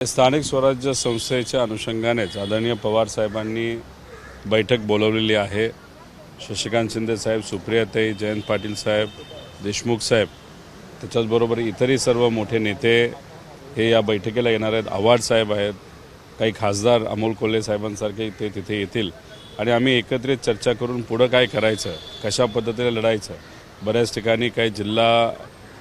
स्थानिक स्वराज्य संस्थेच्या अनुषंगानेच आदरणीय पवार साहेबांनी बैठक बोलवलेली आहे। शशिकांत शिंदे साहेब, सुप्रियाताई, जयंत पाटील साहेब, देशमुख साहेब, त्याच्याचबरोबर इतरही सर्व मोठे नेते हे या बैठकीला येणार आहेत। आव्हाड साहेब आहेत, काही खासदार अमोल कोल्हे साहेबांसारखे तिथे येतील आणि आम्ही एकत्रित चर्चा करून पुढे काय करायचं, कशा पद्धतीने लढायचं। बऱ्याच ठिकाणी काही जिल्हा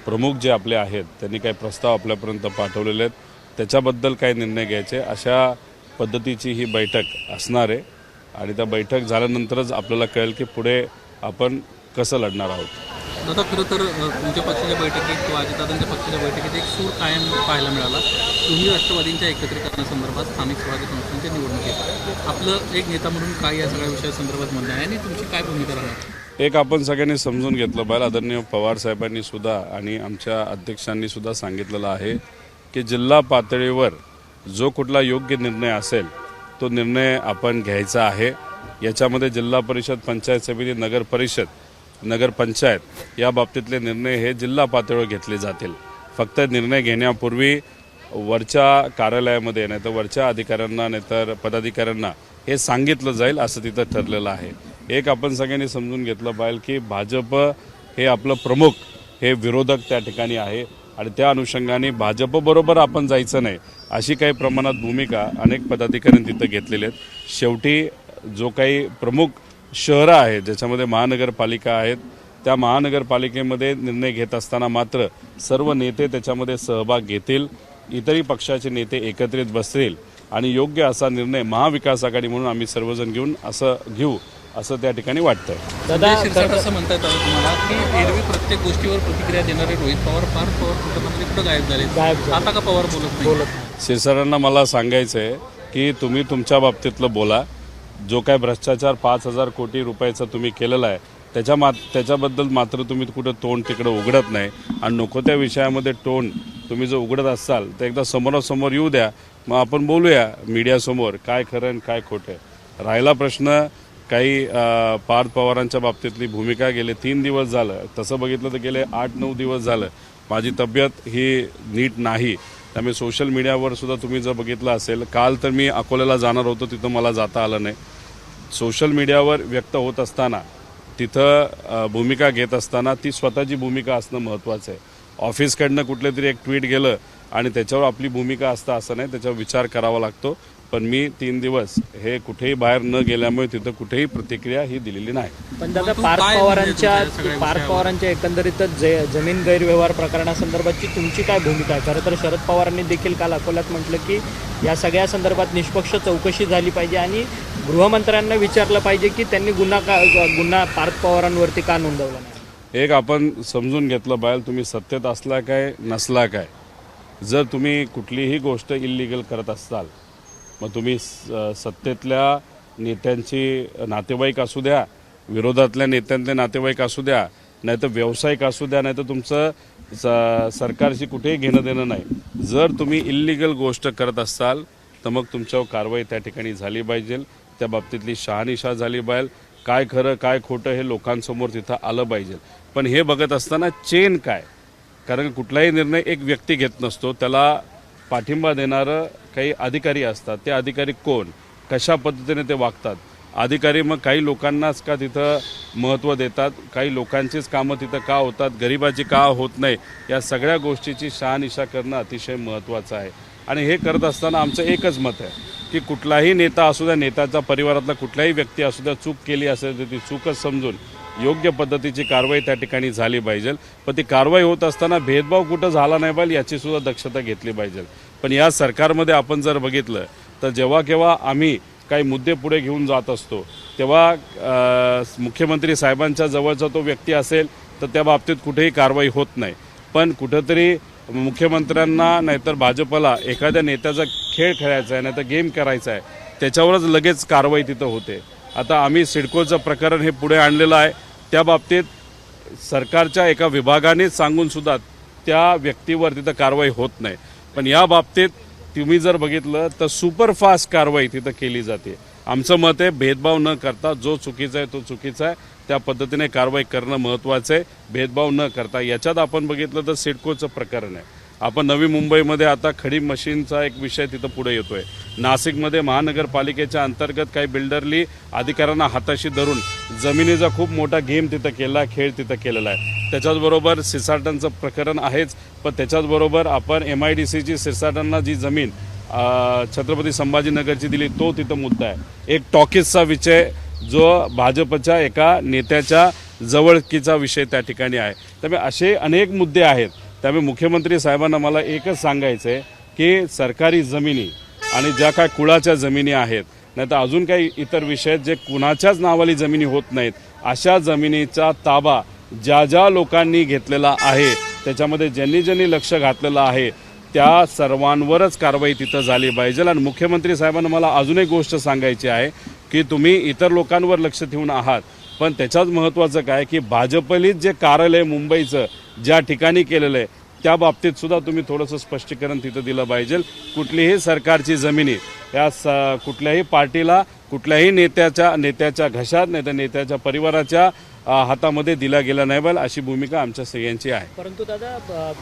प्रमुख जे आपले आहेत त्यांनी काही प्रस्ताव आपल्यापर्यंत पाठवलेले आहेत, त्याच्याबद्दल काय निर्णय घ्यायचे अशा पद्धतीची ही बैठक असणार आहे आणि त्या बैठक झाल्यानंतरच आपल्याला कळेल की पुढे आपण कसं लढणार आहोत। दादा, खरं तर तुमच्या पक्षाच्या बैठकीत किंवा अजितदादांच्या पक्षाच्या बैठकीत एक सूर कायम पाहायला मिळाला। तुम्ही राष्ट्रवादींच्या एकत्रीकरणासंदर्भात स्थानिक स्वराज्य संस्थांच्या निवडणुकीत आपलं एक नेता म्हणून काय या सगळ्या विषयासंदर्भात म्हणणं आहे आणि तुमची काय भूमिका राहणार? एक आपण सगळ्यांनी समजून घेतलं पाहिजे। आदरणीय पवार साहेबांनी सुद्धा आणि आमच्या अध्यक्षांनी सुद्धा सांगितलेलं आहे की जिल्हा पातळीवर जो कुठला योग्य निर्णय असेल तो निर्णय आपण घ्यायचा आहे। याच्यामध्ये जिल्हा परिषद, पंचायत समिती, नगर परिषद, नगरपंचायत या बाबतीतले निर्णय हे जिल्हा पातळीवर घेतले जातील। फक्त निर्णय घेण्यापूर्वी वरच्या कार्यालयामध्ये नाही तर वरच्या अधिकाऱ्यांना नाही तर पदाधिकाऱ्यांना हे सांगितलं जाईल असं तिथं ठरलेलं आहे। एक आपण सगळ्यांनी समजून घेतलं पाहिजे की भाजप हे आपलं प्रमुख हे विरोधक त्या ठिकाणी आहे आणि त्या अनुषंगाने भाजपबरोबर आपण जायचं नाही अशी काही प्रमाणात भूमिका अनेक पदाधिकाऱ्यांनी तिथं घेतलेली आहेत। शेवटी जो काही प्रमुख शहरं आहेत ज्याच्यामध्ये महानगरपालिका आहेत त्या महानगरपालिकेमध्ये निर्णय घेत असताना मात्र सर्व नेते त्याच्यामध्ये सहभाग घेतील, इतरही पक्षाचे नेते एकत्रित बसतील आणि योग्य असा निर्णय महाविकास आघाडी म्हणून आम्ही सर्वजण घेऊ असं त्या ठिकाणी वाटतंय। दादा, असं म्हणता येतं तुम्हाला की एरवी प्रत्येक गोष्टीवर प्रतिक्रिया देणारे रोहित पवार कुठं कुठं गायब झाले, आता का पवार बोलत नाही? शिरसारांना मला सांगायचं आहे की तुम्ही तुमच्या बाबतीतलं बोला। जो काय भ्रष्टाचार 5,000 कोटी रुपयाचा तुम्ही केलेला आहे त्याच्याबद्दल मात्र तुम्ही कुठं तोंड तिकडं उघडत नाही आणि नको त्या विषयामध्ये तोंड तुम्ही जर उघडत असाल तर एकदा समोरासमोर येऊ द्या, मग आपण बोलूया मीडियासमोर काय खरं आणि काय खोटं। राहिला प्रश्न काही पार्थ पवारांच्या बाबतीतली भूमिका, गेले 3 दिवस झालं, तसं बघितलं तर गेले 8-9 दिवस झालं माझी तब्येत ही नीट नाही। त्यामुळे सोशल मीडियावर सुद्धा तुम्ही जर बघितलं असेल, काल तर मी अकोल्याला जाणार होतो, तिथं मला जाता आलं नाही। सोशल मीडियावर व्यक्त होत असताना तिथं भूमिका घेत असताना ती स्वतःची भूमिका असणं महत्त्वाचं आहे। ऑफिसकडनं कुठलं तरी एक ट्विट गेलं आणि त्याच्यावर आपली भूमिका असतं असं नाही, त्याच्यावर विचार करावा लागतो। पण मी 3 दिवस हे कुठेही बाहेर न गेल्यामुळे तिथं कुठेही प्रतिक्रिया ही दिलेली नाही। पण दादा, पार्थ पवारांच्या एकंदरीतच जमीन गैरव्यवहार प्रकरणासंदर्भातची तुमची काय भूमिका आहे? खरं तर शरद पवारांनी देखील काल अकोल्यात म्हटलं की या सगळ्या संदर्भात निष्पक्ष चौकशी झाली पाहिजे आणि गृहमंत्र्यांना विचारलं पाहिजे की त्यांनी गुन्हा पार्थ पवारांवरती का नोंदवला नाही। एक आपण समजून घेतलं पाहिजे, तुम्ही सत्तेत असला काय नसला काय, जर तुम्ही कुठलीही गोष्ट इल्लीगल करत असाल मग तुम्ही सत्तेतल्या नेत्यांची नातेवाईक असू द्या, विरोधातल्या नेत्यांचे नातेवाईक असू द्या, नाहीतर व्यावसायिक असू द्या, नाहीतर तुमचं सरकारशी कुठेही घेणं देणं नाही। जर तुम्ही इल्लीगल गोष्ट करत असाल तर मग तुमच्यावर कारवाई त्या ठिकाणी झाली पाहिजे, त्या बाबतीतली शहानिशा झाली पाहिजे, काय खरं काय खोटं हे लोकांसमोर तिथं आलं पाहिजे। पण हे बघत असताना चेन काय, कारण कुठलाही निर्णय एक व्यक्ती घेत नसतो, त्याला पाठिंबा देणारं काही अधिकारी असतात। ते अधिकारी कोण, कशा पद्धतीने ते वागतात, अधिकारी मग काही लोकांनाच का तिथं महत्त्व देतात, काही लोकांचीच कामं तिथं का होतात, गरिबाची का होत नाही, या सगळ्या गोष्टीची शहानिशा करणं अतिशय महत्त्वाचं आहे। आणि हे करत असताना आमचं एकच मत आहे की कुठलाही नेता असू द्या, नेत्याचा परिवारातला कुठलाही व्यक्ती असू द्या, चूक केली असेल तर ती चूकच समजून योग्य पद्धतीची कारवाई त्या ठिकाणी झाली पाहिजे। पण ती कारवाई होत असताना भेदभाव कुठं झाला नाही पाहिजे याची सुद्धा दक्षता घेतली पाहिजे। पण या सरकारमध्ये आपण जर बघितलं तर जेव्हा केव्हा आम्ही काही मुद्दे पुढे घेऊन जात असतो तेव्हा मुख्यमंत्री साहेबांच्या जवळचा तो व्यक्ती असेल तर त्या बाबतीत कुठेही कारवाई होत नाही, पण कुठंतरी मुख्यमंत्र्यांना नाहीतर भाजपला एखाद्या नेत्याचा खेळ खेळायचा आहे नाहीतर गेम करायचा आहे त्याच्यावरच लगेच कारवाई तिथं होते। आता आम्ही सिडकोचं प्रकरण हे पुढे आणलेलं आहे, त्या बाबतीत सरकारच्या एका विभागानेच सांगून सुद्धा त्या व्यक्तीवर तिथं कारवाई होत नाही। पण या बाबतीत तुम्ही जर बघितलं तर सुपरफास्ट कारवाई तिथं केली जाते। आमचं मत आहे भेदभाव न करता जो चुकीचा आहे तो चुकीचा आहे, त्या पद्धतीने कारवाई करणं महत्त्वाचं आहे, भेदभाव न करता। याच्यात आपण बघितलं तर सिडकोचं प्रकरण आहे, आपण नवी मुंबईमध्ये आता खडी मशीनचा एक विषय तिथं पुढे येतोय. नाशिकमध्ये महानगरपालिकेच्या अंतर्गत काही बिल्डरली अधिकाऱ्यांना हाताशी धरून जमिनीचा खूप मोठा गेम तिथं केला, खेळ तिथं केलेला आहे. त्याच्याचबरोबर सिरसाटांचं प्रकरण आहेच, पण त्याच्याचबरोबर आपण MIDCची सिरसाटांना जी जमीन छत्रपती संभाजीनगरची दिली तो तिथं मुद्दा आहे. एक टॉकीजचा विषय जो भाजपच्या एका नेत्याच्या जवळकीचा विषय त्या ठिकाणी आहे. त्यामुळे असे अनेक मुद्दे आहेत. त्यामुळे मुख्यमंत्री साहेबांना मला एकच सांगायचं आहे की सरकारी जमिनी आणि ज्या काय कुळाच्या जमिनी आहेत, नाही तर अजून काही इतर विषय आहेत जे कुणाच्याच नावाली जमिनी होत नाहीत, अशा जमिनीचा ताबा ज्या ज्या लोकांनी घेतलेला आहे, त्याच्यामध्ये ज्यांनी ज्यांनी लक्ष घातलेलं आहे त्या सर्वांवरच कारवाई तिथं झाली पाहिजे. आणि मुख्यमंत्री साहेबांना मला अजून एक गोष्ट सांगायची आहे की तुम्ही इतर लोकांवर लक्ष ठेवून आहात, पण त्याच्याच महत्त्वाचं काय की भाजपलीच जे कार्यालय मुंबईचं ज्या ठिकाणी केलेलं आहे त्या बाबतीत सुद्धा तुम्ही थोडंसं स्पष्टीकरण तिथं दिलं पाहिजे. कुठलीही सरकारची जमिनी या कुठल्याही पार्टीला, कुठल्याही नेत्याच्या घशात नाही तर नेत्याच्या परिवाराच्या हातामध्ये दिला गेला नाही पाहिजे, अशी भूमिका आमच्या सगळ्यांची आहे. परंतु दादा,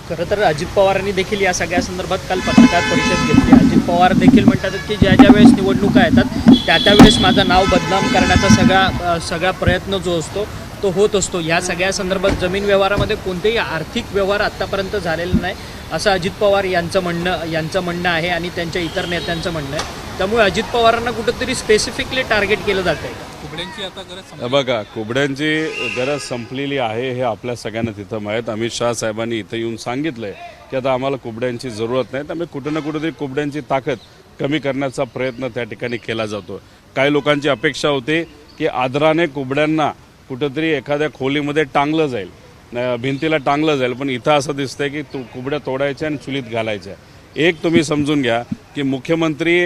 खरं तर अजित पवारांनी देखील या सगळ्या संदर्भात काल पत्रकार परिषद घेतली. अजित पवार देखील म्हणतात की ज्या ज्या वेळेस निवडणुका येतात त्यावेळेस माझं नाव बदनाम करण्याचा सगळा प्रयत्न जो असतो तो होत असतो. या सगळ्या संदर्भात जमीन व्यवहारामध्ये कोणतेही आर्थिक व्यवहार आत्तापर्यंत झालेला नाही असं अजित पवार यांचं म्हणणं आहे आणि त्यांच्या इतर नेत्यांचं म्हणणं आहे. त्यामुळे अजित पवारांना कुठंतरी स्पेसिफिकली टार्गेट केलं जात आहे. कुबड्यांची आता गरज बघा, कुबड्यांची गरज संपलेली आहे हे आपल्या सगळ्यांना तिथं माहीत. अमित शहा साहेबांनी इथं येऊन सांगितलंय की आता आम्हाला कुबड्यांची जरूरत नाही. त्यामुळे कुठं ना कुठेतरी कुबड्यांची ताकद कमी करण्याचा प्रयत्न त्या ठिकाणी केला जातो. काही लोकांची अपेक्षा होती की आदराने कुबड्यांना कुठंतरी एखाद्या खोलीमध्ये टांगलं जाईल, भिंतीला टांगलं जाईल, पण इथं असं दिसतंय की कुबड्या तोडायच्या आणि चुलीत घालायच्या. एक तुम्ही समजून घ्या की मुख्यमंत्री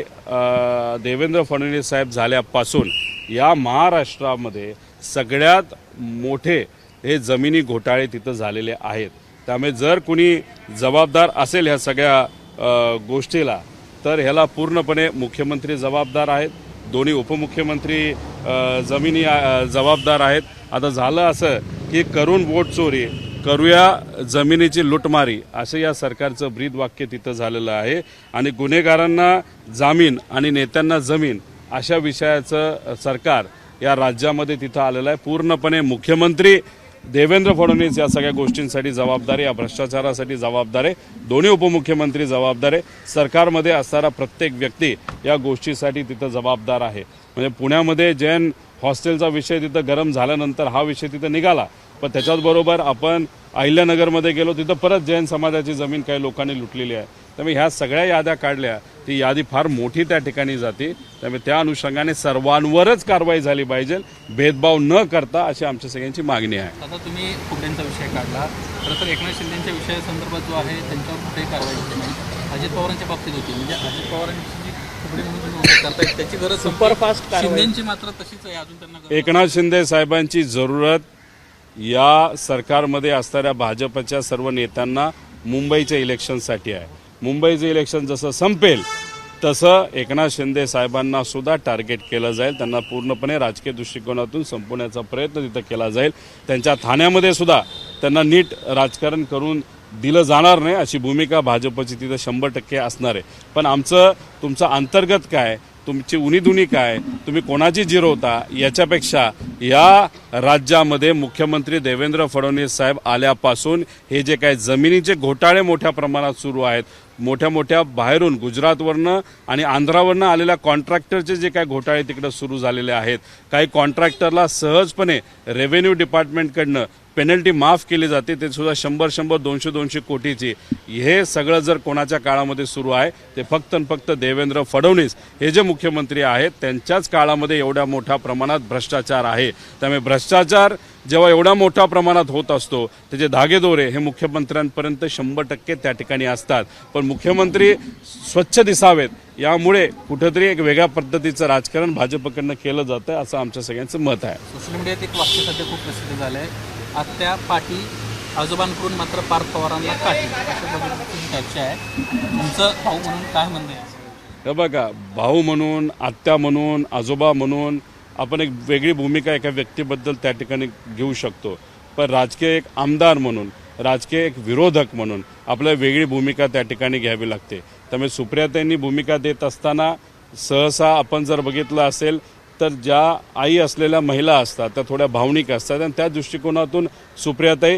देवेंद्र फडणवीस साहेब झाल्यापासून या महाराष्ट्रामध्ये सगळ्यात मोठे हे जमिनी घोटाळे तिथं झालेले आहेत. त्यामुळे जर कुणी जबाबदार असेल ह्या सगळ्या गोष्टीला तर ह्याला पूर्णपणे मुख्यमंत्री जबाबदार आहेत. दोन्ही उपमुख्यमंत्री जमिनी जबाबदार आहेत. आता झालं असं की करून वोट चोरी, करूया जमिनीची लुटमारी, असं या सरकारचं ब्रीद वाक्य तिथं झालेलं आहे. आणि गुन्हेगारांना जामीन आणि नेत्यांना जमीन अशा विषयाचं सरकार या राज्यामध्ये तिथं आलेलं आहे. पूर्णपणे मुख्यमंत्री देवेंद्र फडणवीस या सगळ्या गोष्टींसाठी जबाबदार आहे, या भ्रष्टाचारासाठी जबाबदार आहे. दोन्ही उपमुख्यमंत्री जबाबदार आहे. सरकारमध्ये असणारा प्रत्येक व्यक्ती या गोष्टीसाठी तिथं जबाबदार आहे. म्हणजे पुण्यामध्ये जैन हॉस्टेलचा विषय तिथं गरम झाल्यानंतर हा विषय तिथं निघाला, पण त्याच्याचबरोबर आपण अहिल्यानगरमध्ये गेलो, तिथं परत जैन समाजाची जमीन काही लोकांनी लुटलेली आहे. त्यामुळे ह्या सगळ्या याद्या काढल्या, ती यादी फार मोठी त्या ठिकाणी जाते. त्यामुळे त्या अनुषंगाने सर्वांवरच कारवाई झाली पाहिजे, भेदभाव न करता, अशी आमच्या सगळ्यांची मागणी आहे. आता तुम्ही कुबड्यांचा विषय काढला, खरं तर एकनाथ शिंदेच्या विषयासंदर्भात जो आहे त्यांच्यावर कुठेही कारवाई होती नाही. अजित पवारांच्या बाबतीत होती, म्हणजे अजित पवारांची जी कुबडे म्हणून नोंद करतायत त्याची गरज सुपरफास्ट शिंदेची मात्र तशीच आहे, अजून त्यांना एकनाथ शिंदे साहेबांची जरूरत या सरकारमध्ये असणाऱ्या भाजपच्या सर्व नेत्यांना मुंबईच्या इलेक्शनसाठी आहे. मुंबईचं इलेक्शन जसं संपेल तसं एकनाथ शिंदे साहेबांना सुद्धा टार्गेट केलं जाईल. त्यांना पूर्णपणे राजकीय दृष्टिकोनातून संपवण्याचा प्रयत्न तिथं केला जाईल. त्यांच्या ठाण्यामध्ये सुद्धा त्यांना नीट राजकारण करून दिलं जाणार नाही, अशी भूमिका भाजपची तिथं 100% असणार आहे. पण तुमचं अंतर्गत काय, तुमची उणीधुणी काय, तुम्ही कोणाची जिरवता, याच्यापेक्षा या राज्यामध्ये मुख्यमंत्री देवेंद्र फडणवीस साहेब आल्यापासून हे जे काही जमिनीचे घोटाळे मोठ्या प्रमाणात सुरू आहेत, मोठ्या बाहेरून गुजरातवरनं आणि आंध्रावरनं आलेल्या कॉन्ट्रॅक्टरचे जे काही घोटाळे तिकडे सुरू झालेले आहेत, काही कॉन्ट्रॅक्टरला सहजपणे रेव्हेन्यू डिपार्टमेंटकडनं पेनल्टी माफ केली जाते, ते सुद्धा 100, 200 कोटीची. हे सगळं जर कोणाच्या काळामध्ये सुरू आहे ते फक्त आणि फक्त देवेंद्र फडणवीस हे जे मुख्यमंत्री आहेत त्यांच्याच काळामध्ये एवढ्या मोठ्या प्रमाणात भ्रष्टाचार आहे. त्यामुळे भ्रष्टाचार जेव्हा एवढ्या मोठ्या प्रमाणात होत असतो त्याचे धागेदोरे हे मुख्यमंत्र्यांपर्यंत 100% त्या ठिकाणी असतात. पण मुख्यमंत्री स्वच्छ दिसावेत यामुळे कुठेतरी एक वेगळ्या पद्धतीचं राजकारण भाजपकडनं केलं जातं, असं आमच्या सगळ्यांचं मत आहे. सोशल मीडियात एक वाक्य सध्या खूप प्रसिद्ध झालं आहे, आत्या पाटी आजोबांकडून मात्र पार्थ पवारांना काठी, अशा पद्धतीची चर्चा आहे. तुमचं भाऊ म्हणून काय म्हणणं आहे? हे बघा, भाऊ म्हणून, आत्या म्हणून, आजोबा म्हणून आपण एक वेगळी भूमिका एका व्यक्तीबद्दल त्या ठिकाणी घेऊ शकतो, पण राजकीय एक आमदार म्हणून राजकीय एक विरोधक म्हणून आपल्याला वेगळी भूमिका त्या ठिकाणी घ्यावी लागते. त्यामुळे सुप्रियाताईंनी भूमिका देत असताना सहसा आपण जर बघितलं असेल तर ज्या आई असलेल्या महिला असतात त्या थोड्या भावनिक असतात आणि त्या दृष्टिकोनातून सुप्रियाताई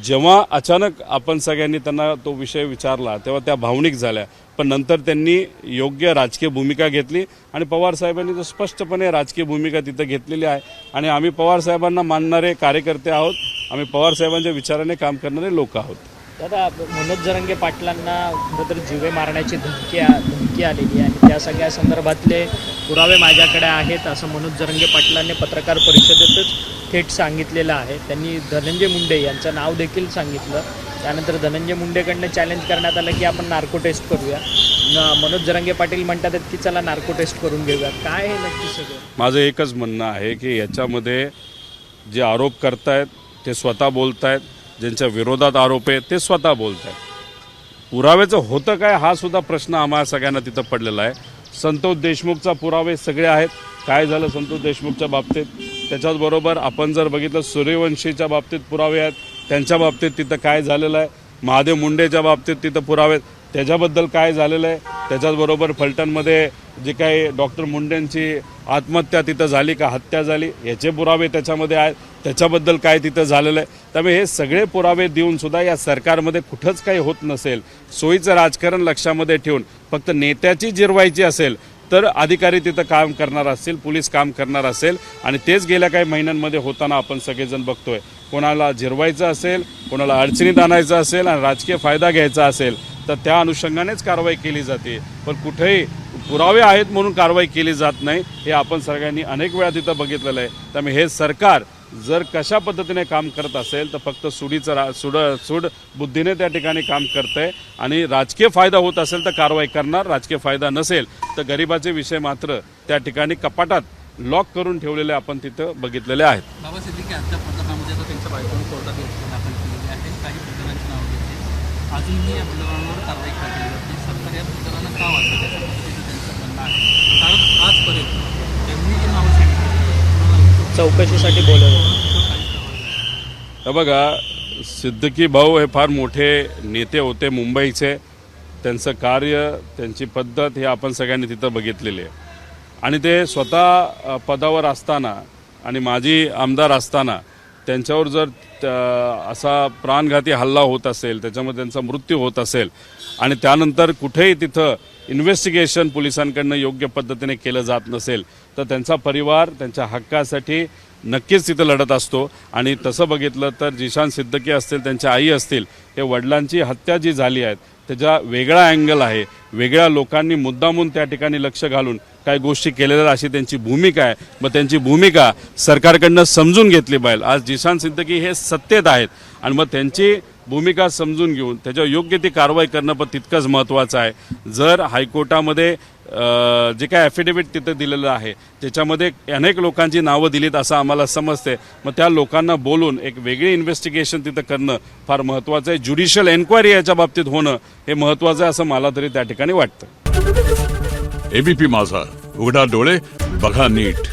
जेव्हा अचानक आपण सगळ्यांनी त्यांना तो विषय विचारला तेव्हा त्या भावनिक झाल्या, पण नंतर त्यांनी योग्य राजकीय भूमिका घेतली आणि पवार साहेबांनी तर स्पष्टपणे राजकीय भूमिका तिथं घेतलेली आहे आणि आम्ही पवार साहेबांना मानणारे कार्यकर्ते आहोत. आम्ही पवार साहेबांच्या विचाराने काम करणारे लोक आहोत. दादा, मनोज जरांगे पाटलांना कुठंतरी जीवे मारण्याची धमकी आलेली आहे. त्या सगळ्या संदर्भातले पुरावे माझ्याकडे आहेत असं मनोज जरांगे पाटलांनी पत्रकार परिषदेतच थेट सांगितलेलं आहे. त्यांनी धनंजय मुंडे यांचं नाव देखील सांगितलं. त्यानंतर धनंजय मुंडेकडनं चॅलेंज करण्यात आलं की आपण नार्को टेस्ट करूया. मनोज जरांगे पाटील म्हणतात की चला नार्को टेस्ट करून घेऊया. काय हे नक्की सगळं? माझं एकच म्हणणं आहे की याच्यामध्ये जे आरोप करतायत ते स्वतः बोलतायत, ज्यांच्या विरोधात आरोप आहे ते स्वतः बोलत आहेत. पुराव्याचं होतं काय हा सुद्धा प्रश्न आम्हाला सगळ्यांना तिथं पडलेला आहे. संतोष देशमुखचा पुरावे सगळे आहेत. काय झालं संतोष देशमुखच्या बाबतीत, त्याच्याचबरोबर आपण जर बघितलं सूर्यवंशीच्या बाबतीत पुरावे आहेत, त्यांच्या बाबतीत तिथं काय झालेलं आहे, महादेव मुंडेच्या बाबतीत तिथं पुरावे आहेत, त्याच्याबद्दल काय झालेलं आहे, त्याच्याचबरोबर फलटणमध्ये जे काही डॉक्टर मुंडेंची आत्महत्या तिथं झाली का हत्या झाली याचे पुरावे त्याच्यामध्ये आहेत, त्याच्याबद्दल काय तिथं झालेलं आहे. त्यामुळे हे सगळे पुरावे देऊन सुद्धा या सरकारमध्ये कुठंच काही होत नसेल, सोयीचं राजकारण लक्षामध्ये ठेवून फक्त नेत्याची जिरवायची असेल तर अधिकारी तिथं काम करणार असतील, पोलीस काम करणार असेल आणि तेच गेल्या काही महिन्यांमध्ये होताना आपण सगळेजण बघतोय. कोणाला जिरवायचं असेल, कोणाला अडचणीत आणायचं असेल आणि राजकीय फायदा घ्यायचा असेल तर त्या अनुषंगानेच कारवाई केली जाते. पण कुठेही पुरावे आहेत म्हणून कारवाई केली जात नाही, हे आपण सगळ्यांनी अनेक वेळा तिथं बघितलेलं आहे. त्यामुळे हे सरकार जर कशा पद्धतीने काम करत असेल तर फक्त सूड बुद्धीने त्या ठिकाणी काम करतंय आणि राजकीय फायदा होत असेल तर कारवाई करणार, राजकीय फायदा नसेल तर गरिबाचे विषय मात्र त्या ठिकाणी कपाटात लॉक करून ठेवलेले आपण तिथं बघितलेले आहेत. बाबा सिद्दीकी आजच्या प्रकरणामध्ये आता त्यांच्या बायकोने कोर्टात याचिका दाखल केलेली आहे. काही प्रकरणांची नावं घेतली, अजूनही या प्रकरणावर कारवाई केली जाते. सरकार या प्रकरणाला का वाचतं त्याच्या पद्धतीचं त्यांचं म्हणणं आहे. कारण आजपर्यंत त्यांनी जी नावं सांगितली चौकशीसाठी बोलवलं. हे बघा, सिद्दीकी भाऊ हे फार मोठे नेते होते मुंबईचे. त्यांचं कार्य, त्यांची पद्धत हे आपण सगळ्यांनी तिथं बघितलेली आहे आणि ते स्वतः पदावर असताना आणि माजी आमदार असताना त्यांच्यावर जर असा प्राणघाती हल्ला होत असेल, त्याच्यामध्ये त्यांचा मृत्यू होत असेल आणि त्यानंतर कुठेही तिथं इन्व्हेस्टिगेशन पोलिसांकडनं योग्य पद्धतीने केलं जात नसेल तर त्यांचा परिवार त्यांच्या हक्कासाठी नक्कीच तिथं लढत असतो. आणि तसं बघितलं तर जिशान सिद्दीकी असतील, त्यांच्या आई असतील, हे वडिलांची हत्या जी झाली आहे त्याचा वेगळा अँगल आहे. वेगळ्या लोकांनी मुद्दामून त्या ठिकाणी लक्ष घालून काही गोष्टी केलेल्या अशी त्यांची भूमिका आहे. मग त्यांची भूमिका सरकारकडनं समजून घेतली पाहिजे. आज जिशान सिद्दीकी हे सत्तेत आहेत आणि मग त्यांची भूमिका समजून घेऊन त्याच्यावर योग्य ती कारवाई करणं पण तितकंच महत्त्वाचं आहे. जर हायकोर्टामध्ये जे काय ॲफिडेव्हिट तिथं दिलेलं आहे त्याच्यामध्ये अनेक लोकांची नावं दिलीत असं आम्हाला समजते, मग त्या लोकांना बोलून एक वेगळी इन्व्हेस्टिगेशन तिथं करणं फार महत्त्वाचं आहे. ज्युडिशियल एन्क्वायरी याच्या बाबतीत होणं हे महत्त्वाचं आहे असं मला तरी त्या ठिकाणी वाटतं. एबीपी माझा, उघडा डोळे बघा नीट.